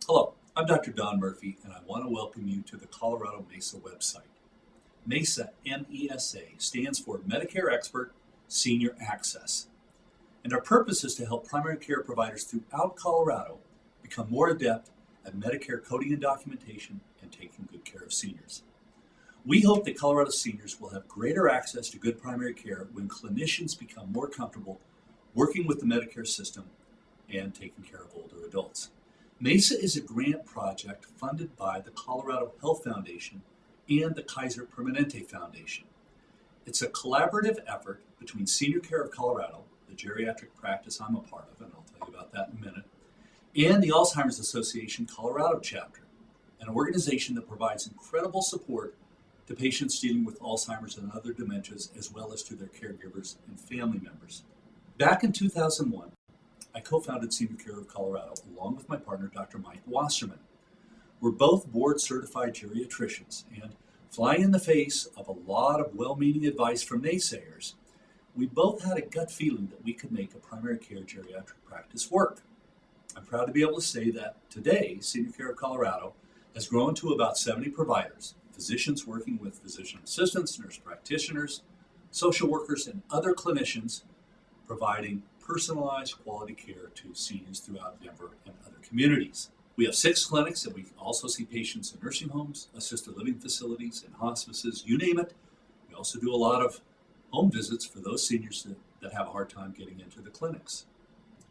Hello, I'm Dr. Don Murphy, and I want to welcome you to the Colorado MESA website. MESA, M.E.S.A, stands for Medicare Expert Senior Access. And our purpose is to help primary care providers throughout Colorado become more adept at Medicare coding and documentation and taking good care of seniors. We hope that Colorado seniors will have greater access to good primary care when clinicians become more comfortable working with the Medicare system and taking care of older adults. MESA is a grant project funded by the Colorado Health Foundation and the Kaiser Permanente Foundation. It's a collaborative effort between Senior Care of Colorado, the geriatric practice I'm a part of, and I'll tell you about that in a minute, and the Alzheimer's Association Colorado chapter, an organization that provides incredible support to patients dealing with Alzheimer's and other dementias, as well as to their caregivers and family members. Back in 2001, I co-founded Senior Care of Colorado along with my partner, Dr. Mike Wasserman. We're both board-certified geriatricians, and flying in the face of a lot of well-meaning advice from naysayers, we both had a gut feeling that we could make a primary care geriatric practice work. I'm proud to be able to say that today, Senior Care of Colorado has grown to about 70 providers, physicians working with physician assistants, nurse practitioners, social workers, and other clinicians providing personalized quality care to seniors throughout Denver and other communities. We have 6 clinics, and we also see patients in nursing homes, assisted living facilities, and hospices, you name it. We also do a lot of home visits for those seniors that have a hard time getting into the clinics.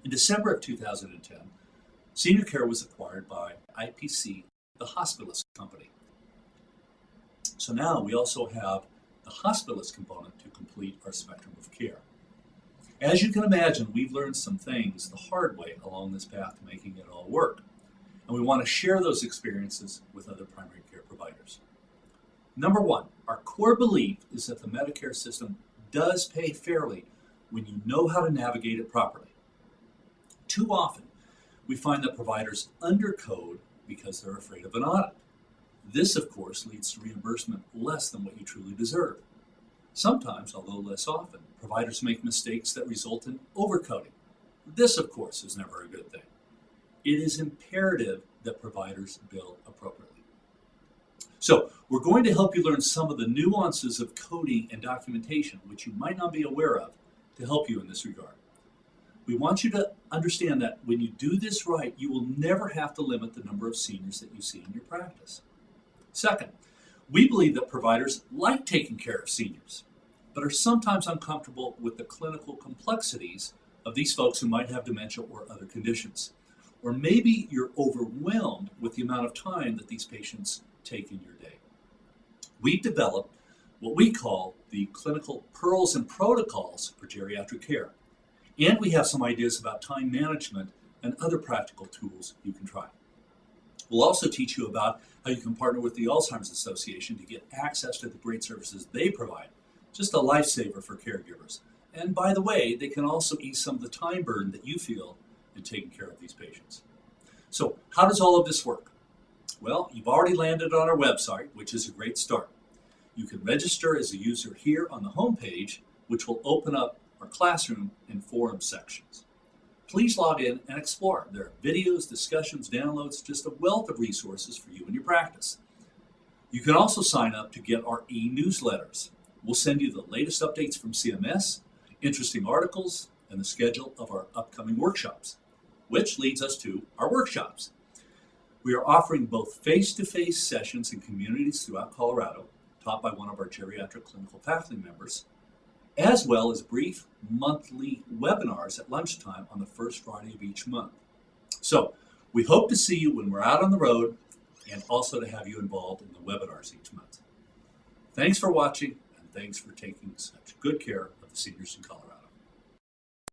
In December of 2010, Senior Care was acquired by IPC, the hospitalist company. So now we also have the hospitalist component to complete our spectrum of care. As you can imagine, we've learned some things the hard way along this path to making it all work. And we want to share those experiences with other primary care providers. Number 1, our core belief is that the Medicare system does pay fairly when you know how to navigate it properly. Too often, we find that providers undercode because they're afraid of an audit. This, of course, leads to reimbursement less than what you truly deserve. Sometimes, although less often, providers make mistakes that result in overcoding. This, of course, is never a good thing. It is imperative that providers bill appropriately. So, we're going to help you learn some of the nuances of coding and documentation, which you might not be aware of, to help you in this regard. We want you to understand that when you do this right, you will never have to limit the number of seniors that you see in your practice. Second, we believe that providers like taking care of seniors, but are sometimes uncomfortable with the clinical complexities of these folks who might have dementia or other conditions. Or maybe you're overwhelmed with the amount of time that these patients take in your day. We've developed what we call the clinical pearls and protocols for geriatric care. And we have some ideas about time management and other practical tools you can try. We'll also teach you about how you can partner with the Alzheimer's Association to get access to the great services they provide. Just a lifesaver for caregivers. And by the way, they can also ease some of the time burden that you feel in taking care of these patients. So how does all of this work? Well, you've already landed on our website, which is a great start. You can register as a user here on the homepage, which will open up our classroom and forum sections. Please log in and explore. There are videos, discussions, downloads, just a wealth of resources for you and your practice. You can also sign up to get our e-newsletters. We'll send you the latest updates from CMS, interesting articles, and the schedule of our upcoming workshops, which leads us to our workshops. We are offering both face-to-face sessions in communities throughout Colorado, taught by one of our geriatric clinical faculty members, as well as brief monthly webinars at lunchtime on the first Friday of each month. So we hope to see you when we're out on the road and also to have you involved in the webinars each month. Thanks for watching, and thanks for taking such good care of the seniors in Colorado.